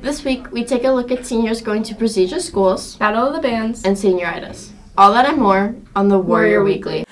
This week, we take a look at seniors going to prestigious schools, Battle of the Bands, and senioritis. All that and more on the Warrior Weekly.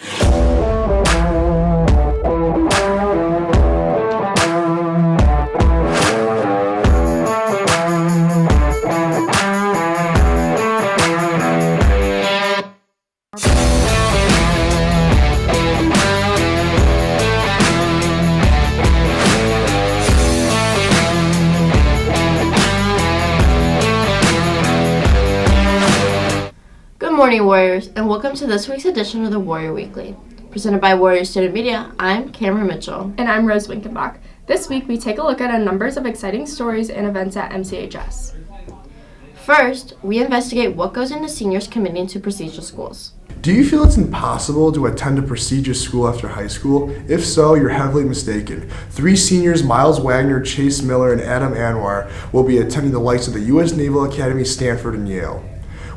Good morning, Warriors, and welcome to this week's edition of the Warrior Weekly. Presented by Warrior Student Media, I'm Cameron Mitchell. and I'm Rose Winkenbach. This week, we take a look at a numbers of exciting stories and events at MCHS. First, we investigate what goes into seniors committing to prestigious schools. Do you feel it's impossible to attend a prestigious school after high school? If so, you're heavily mistaken. 3 seniors, Miles Wagner, Chase Miller, and Adam Anwar, will be attending the likes of the U.S. Naval Academy, Stanford, and Yale.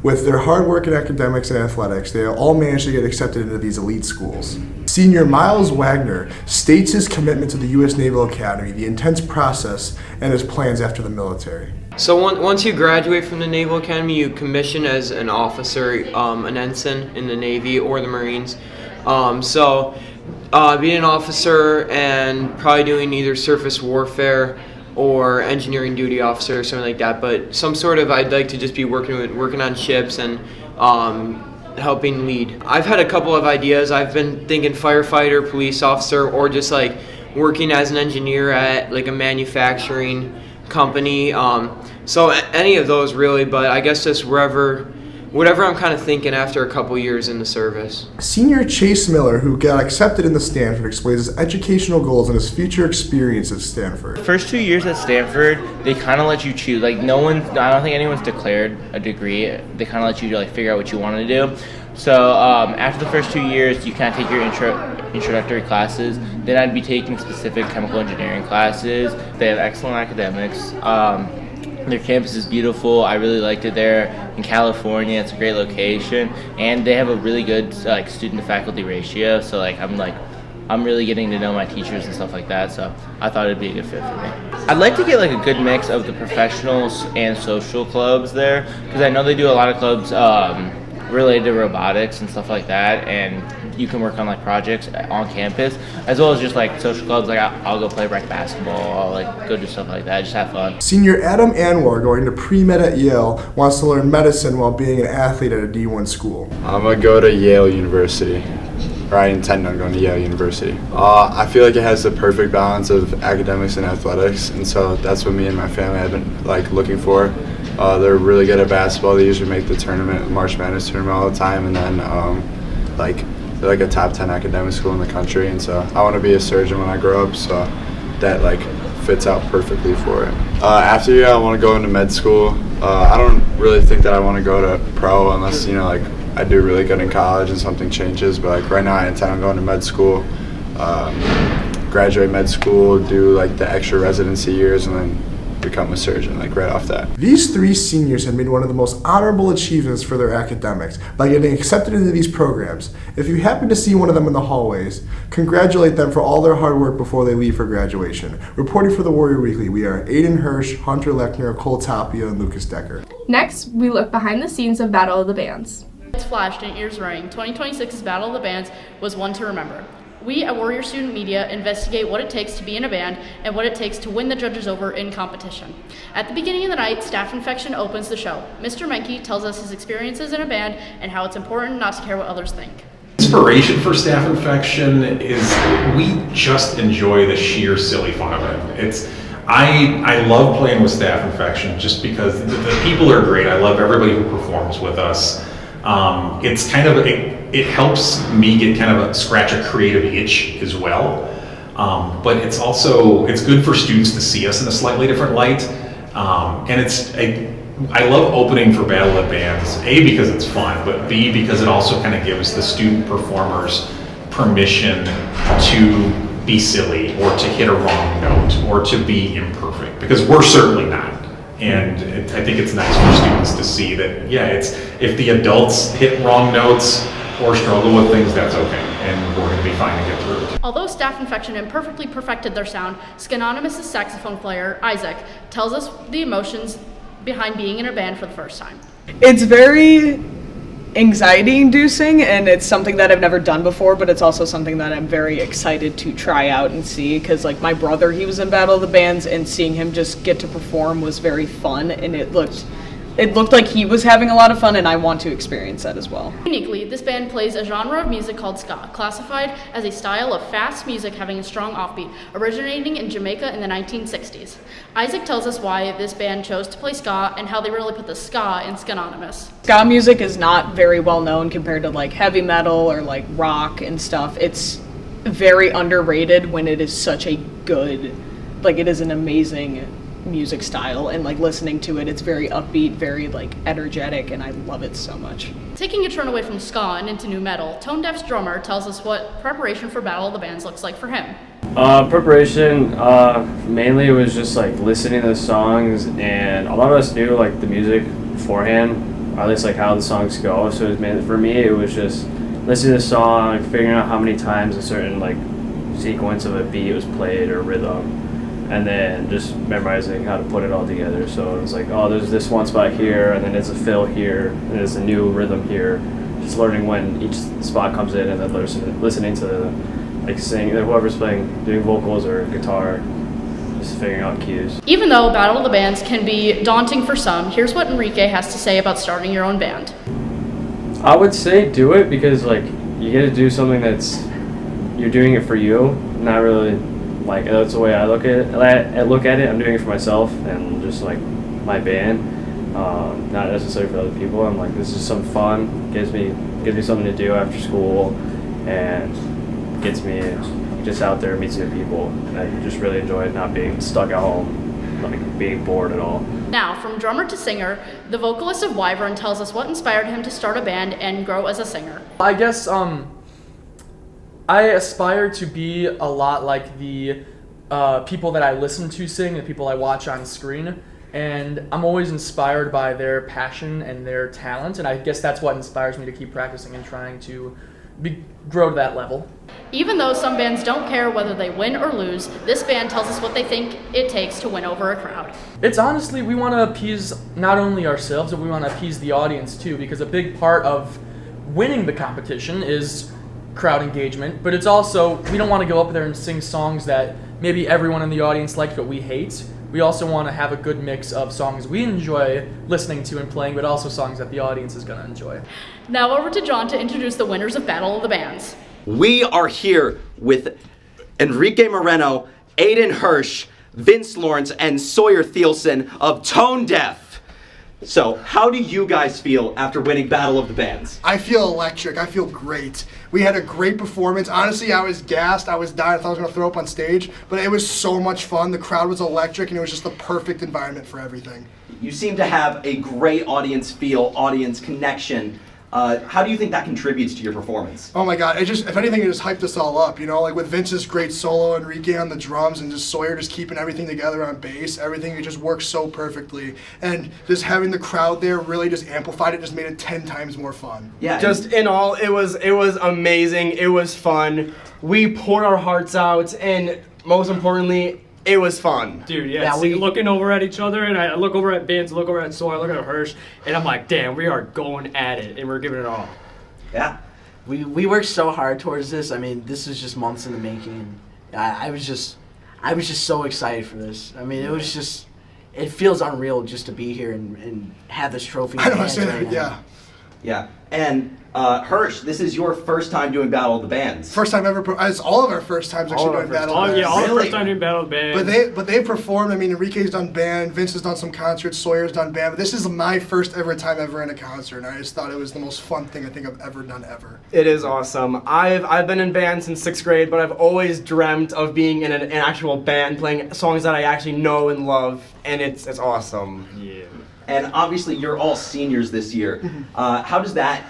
With their hard work in academics and athletics, they have all managed to get accepted into these elite schools. Senior Miles Wagner states his commitment to the U.S. Naval Academy, the intense process, and his plans after the military. So once you graduate from the Naval Academy, you commission as an officer, an ensign in the Navy or the Marines. Being an officer and probably doing either surface warfare or engineering duty officer or something like that, but some sort of, I'd like to just be working on ships and helping lead. I've had a couple of ideas. I've been thinking firefighter, police officer, or just like working as an engineer at like a manufacturing company. So any of those really, but I guess just whatever I'm kind of thinking after a couple years in the service. Senior Chase Miller, who got accepted into Stanford, explains his educational goals and his future experience at Stanford. First 2 years at Stanford, they kind of let you choose. I don't think anyone's declared a degree. They kind of let you figure out what you want to do. So after the first 2 years, you kind of take your introductory classes. Then I'd be taking specific chemical engineering classes. They have excellent academics. Their campus is beautiful. I really liked it there in California. It's a great location, and they have a really good student to faculty ratio. So I'm really getting to know my teachers and stuff like that. So I thought it'd be a good fit for me. I'd like to get a good mix of the professionals and social clubs there, because I know they do a lot of clubs related to robotics and stuff like that, and you can work on projects on campus, as well as just social clubs. I'll go play rec basketball, I'll go do stuff like that, just have fun. Senior Adam Anwar, going to pre-med at Yale, wants to learn medicine while being an athlete at a D1 school. I'm going to go to Yale University, or I intend on going to Yale University. I feel like it has the perfect balance of academics and athletics, and so that's what me and my family have been looking for. They're really good at basketball. They usually make the tournament, March Madness tournament all the time, and then they're a top 10 academic school in the country, and so I want to be a surgeon when I grow up, so that fits out perfectly for it. After Yale, I want to go into med school. I don't really think that I want to go to pro unless I do really good in college and something changes, but right now I intend on going to med school, graduate med school, do the extra residency years, and then become a surgeon right off that. These 3 seniors have made one of the most honorable achievements for their academics by getting accepted into these programs. If you happen to see one of them in the hallways, congratulate them for all their hard work before they leave for graduation. Reporting for the Warrior Weekly, we are Aiden Hirsch, Hunter Lechner, Cole Tapia, and Lucas Decker. Next, we look behind the scenes of Battle of the Bands. It's flashed in ears ring. 2026's Battle of the Bands was one to remember. We at Warrior Student Media investigate what it takes to be in a band and what it takes to win the judges over in competition. At the beginning of the night, Staph Infection opens the show. Mr. Menke tells us his experiences in a band and how it's important not to care what others think. Inspiration for Staph Infection is we just enjoy the sheer silly fun of it. I love playing with Staph Infection just because the people are great. I love everybody who performs with us. It helps me get scratch a creative itch as well. But it's good for students to see us in a slightly different light. I love opening for Battle of Bands, A, because it's fun, but B, because it also gives the student performers permission to be silly or to hit a wrong note or to be imperfect, because we're certainly not. And I think it's nice for students to see that, if the adults hit wrong notes or struggle with things, that's okay, and we're going will be fine to get through it. Although staph infection imperfectly perfected their sound, Scanonymous' saxophone player, Isaac, tells us the emotions behind being in a band for the first time. It's very anxiety-inducing, and it's something that I've never done before, but it's also something that I'm very excited to try out and see, because like my brother, he was in Battle of the Bands, and seeing him just get to perform was very fun, and it looked like he was having a lot of fun, and I want to experience that as well. Uniquely, this band plays a genre of music called ska, classified as a style of fast music having a strong offbeat, originating in Jamaica in the 1960s. Isaac tells us why this band chose to play ska and how they really put the ska in Scanonymous. Ska music is not very well known compared to like heavy metal or like rock and stuff. It's very underrated when it is such a good, like it is an amazing music style, and like listening to it, it's very upbeat, very like energetic, and I love it so much. Taking a turn away from ska and into new metal, Tone Deaf's drummer tells us what preparation for Battle of the Bands looks like for him. Preparation, mainly it was just like listening to the songs, and a lot of us knew like the music beforehand, or at least like how the songs go, so it was mainly, for me, it was just listening to the song, figuring out how many times a certain like sequence of a beat was played or rhythm, and then just memorizing how to put it all together. So it was like, oh, there's this one spot here, and then there's a fill here, and there's a new rhythm here. Just learning when each spot comes in, and then listening to like sing, whoever's playing, doing vocals or guitar, just figuring out cues. Even though Battle of the Bands can be daunting for some, here's what Enrique has to say about starting your own band. I would say do it, because like you get to do something that's, you're doing it for you, not really. Like, that's the way I look at it. I'm doing it for myself and just like my band, not necessarily for other people. I'm like, this is some fun, gives me something to do after school, and gets me just out there, meets new people. I just really enjoy it, not being stuck at home, like being bored at all. Now, from drummer to singer, the vocalist of Wyvern tells us what inspired him to start a band and grow as a singer. I guess I aspire to be a lot like the people that I listen to sing, the people I watch on screen, and I'm always inspired by their passion and their talent, and I guess that's what inspires me to keep practicing and trying to grow to that level. Even though some bands don't care whether they win or lose, this band tells us what they think it takes to win over a crowd. It's honestly, we want to appease not only ourselves, but we want to appease the audience too, because a big part of winning the competition is crowd engagement, but it's also, we don't want to go up there and sing songs that maybe everyone in the audience likes but we hate. We also want to have a good mix of songs we enjoy listening to and playing, but also songs that the audience is going to enjoy. Now over to John to introduce the winners of Battle of the Bands. We are here with Enrique Moreno, Aiden Hirsch, Vince Lawrence, and Sawyer Thielson of Tone Deaf. So, how do you guys feel after winning Battle of the Bands? I feel electric. I feel great. We had a great performance. Honestly, I was gassed. I was dying. I thought I was going to throw up on stage, but it was so much fun. The crowd was electric, and it was just the perfect environment for everything. You seem to have a great audience feel, audience connection. How do you think that contributes to your performance? Oh my God, if anything, it just hyped us all up, you know, like with Vince's great solo, Enrique on the drums, and just Sawyer just keeping everything together on bass, everything, it just works so perfectly. And just having the crowd there really just amplified it, just made it 10 times more fun. Yeah. Just in all, it was amazing, it was fun. We poured our hearts out, and most importantly, it was fun. Dude, yeah, looking over at each other, and I look over at Vince, look over at Sawyer, look at Hirsch, and I'm like, damn, we are going at it, and we're giving it all. Yeah. We worked so hard towards this. I mean, this is just months in the making. I was just so excited for this. I mean, it feels unreal just to be here and have this trophy. I don't understand. Yeah. And Hirsch, this is your first time doing Battle of the Bands. First time ever. It's all of our first times actually doing Battle of the Bands. Yeah, all the first time doing Battle of the Bands. But they performed. I mean, Enrique's done band, Vince has done some concerts, Sawyer's done band. But this is my first ever time ever in a concert, and I just thought it was the most fun thing I think I've ever done ever. It is awesome. I've been in band since 6th grade, but I've always dreamt of being in an actual band, playing songs that I actually know and love, and it's awesome. Yeah. And obviously, you're all seniors this year. How does that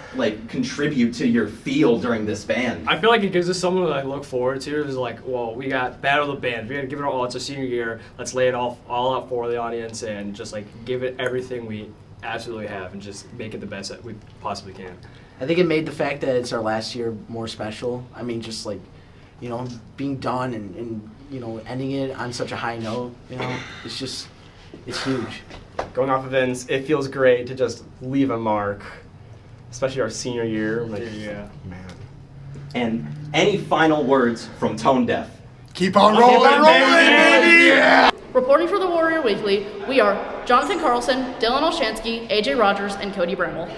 contribute to your feel during this band? I feel like it gives us something to look forward to. It's like, well, we got Battle of the Band. We got to give it all. It's a senior year. Let's lay it all out for the audience and just give it everything we absolutely have and just make it the best that we possibly can. I think it made the fact that it's our last year more special. I mean, just like, you know, being done and you know, ending it on such a high note, you know, it's huge. Going off events, it feels great to just leave a mark, especially our senior year. Like, Yeah. man. And any final words from Tone Deaf? Keep on rolling, baby! Yeah! Reporting for the Warrior Weekly, we are Jonathan Carlson, Dylan Olshansky, AJ Rogers, and Cody Bramwell.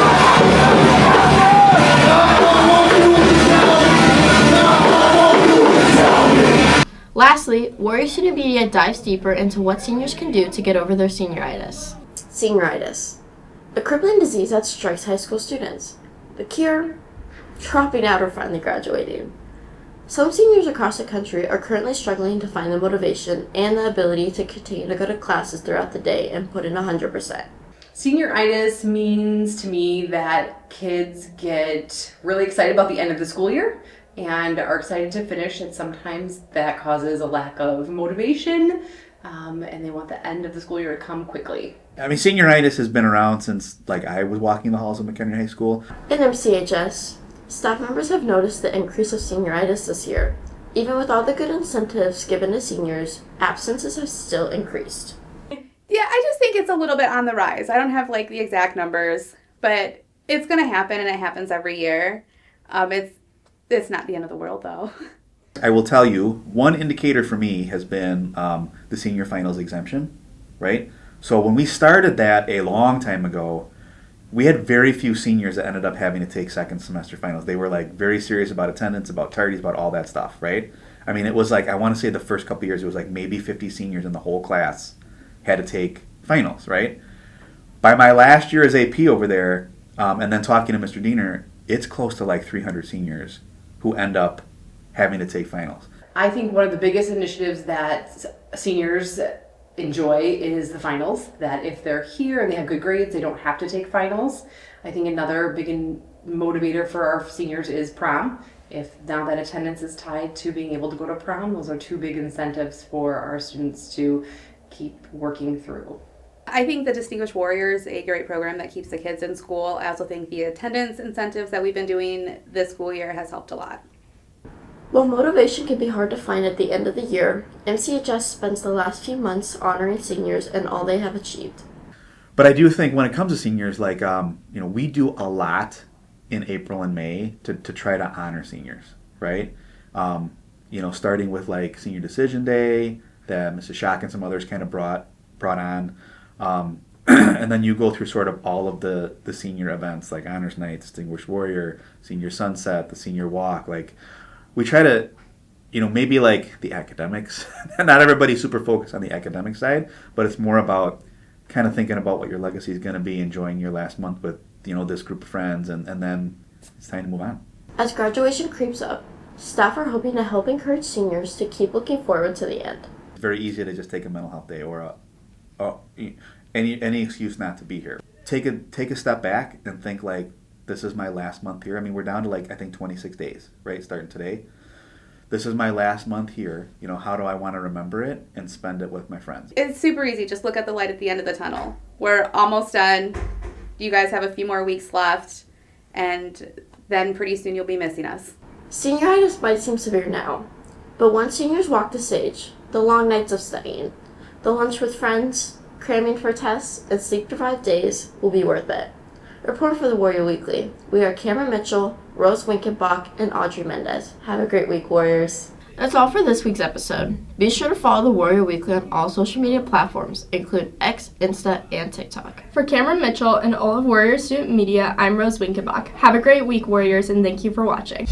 Lastly, Warrior Student Media dives deeper into what seniors can do to get over their senioritis. Senioritis, a crippling disease that strikes high school students. The cure? Dropping out or finally graduating. Some seniors across the country are currently struggling to find the motivation and the ability to continue to go to classes throughout the day and put in 100%. Senioritis means to me that kids get really excited about the end of the school year and are excited to finish, and sometimes that causes a lack of motivation, and they want the end of the school year to come quickly. I mean, senioritis has been around since I was walking the halls of McHenry High School. In MCHS, staff members have noticed the increase of senioritis this year. Even with all the good incentives given to seniors, absences have still increased. Yeah, I just think it's a little bit on the rise. I don't have the exact numbers, but it's going to happen, and it happens every year. It's not the end of the world, though. I will tell you, one indicator for me has been the senior finals exemption, right? So when we started that a long time ago, we had very few seniors that ended up having to take second semester finals. They were very serious about attendance, about tardies, about all that stuff, right? I mean, it was I want to say the first couple of years, it was maybe 50 seniors in the whole class had to take finals, right? By my last year as AP over there, and then talking to Mr. Diener, it's close to 300 seniors who end up having to take finals. I think one of the biggest initiatives that seniors enjoy is the finals, that if they're here and they have good grades, they don't have to take finals. I think another big motivator for our seniors is prom. If now that attendance is tied to being able to go to prom, those are two big incentives for our students to keep working through. I think the Distinguished Warrior is a great program that keeps the kids in school. I also think the attendance incentives that we've been doing this school year has helped a lot. While motivation can be hard to find at the end of the year, MCHS spends the last few months honoring seniors and all they have achieved. But I do think when it comes to seniors, we do a lot in April and May to try to honor seniors, right? Starting with Senior Decision Day that Mrs. Schock and some others kind of brought on. And then you go through sort of all of the senior events like Honors Night, Distinguished Warrior, Senior Sunset, the Senior Walk. We try to, maybe the academics. Not everybody's super focused on the academic side, but it's more about kind of thinking about what your legacy is going to be, enjoying your last month with, this group of friends, and then it's time to move on. As graduation creeps up, staff are hoping to help encourage seniors to keep looking forward to the end. It's very easy to just take a mental health day or any excuse not to be here. Take a step back and think this is my last month here. I mean, we're down to I think 26 days, right? Starting today. This is my last month here. How do I want to remember it and spend it with my friends? It's super easy. Just look at the light at the end of the tunnel. We're almost done. You guys have a few more weeks left, and then pretty soon you'll be missing us. Senioritis might seem severe now, but once seniors walk the stage, the long nights of studying, the lunch with friends, cramming for tests, and sleep-deprived days will be worth it. Reporting for the Warrior Weekly, we are Cameron Mitchell, Rose Winkenbach, and Audrey Mendez. Have a great week, Warriors. That's all for this week's episode. Be sure to follow the Warrior Weekly on all social media platforms, including X, Insta, and TikTok. For Cameron Mitchell and all of Warrior Student Media, I'm Rose Winkenbach. Have a great week, Warriors, and thank you for watching.